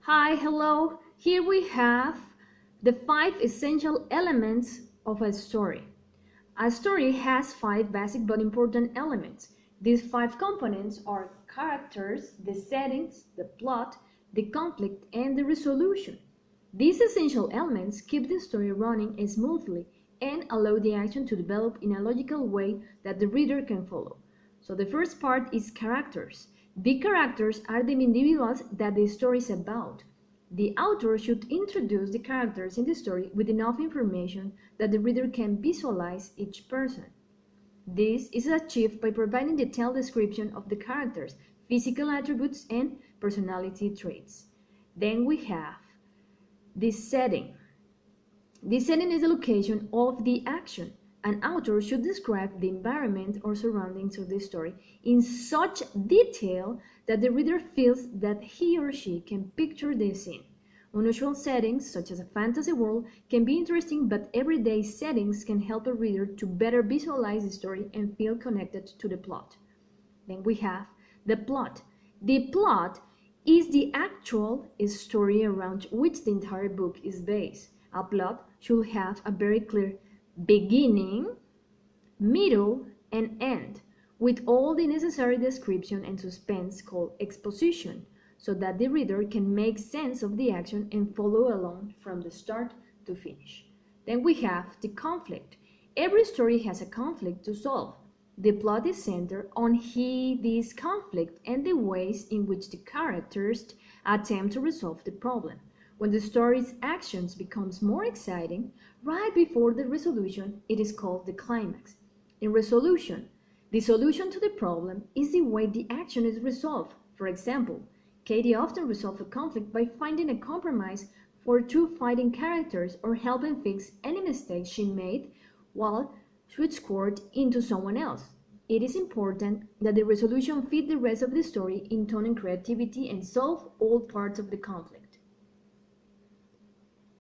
Hi, hello. Here we have the 5 essential elements of a story. A story has 5 basic but important elements. These 5 components are characters, the settings, the plot, the conflict, and the resolution. These essential elements keep the story running smoothly and allow the action to develop in a logical way that the reader can follow. So the first part is characters. The characters are the individuals that the story is about. The author should introduce the characters in the story with enough information that the reader can visualize each person. This is achieved by providing detailed description of the characters, physical attributes, and personality traits. Then we have the setting. The setting is the location of the action. An author should describe the environment or surroundings of the story in such detail that the reader feels that he or she can picture the scene. Unusual settings, such as a fantasy world, can be interesting, but everyday settings can help a reader to better visualize the story and feel connected to the plot. Then we have the plot. The plot is the actual story around which the entire book is based. A plot should have a very clear beginning, middle, and end, with all the necessary description and suspense called exposition, so that the reader can make sense of the action and follow along from the start to finish. Then we have the conflict. Every story has a conflict to solve. The plot is centered on this conflict and the ways in which the characters attempt to resolve the problem. When the story's actions becomes more exciting, right before the resolution, it is called the climax. In resolution, the solution to the problem is the way the action is resolved. For example, Katie often resolves a conflict by finding a compromise for two fighting characters or helping fix any mistakes she made while switchboard into someone else. It is important that the resolution fit the rest of the story in tone and creativity and solve all parts of the conflict.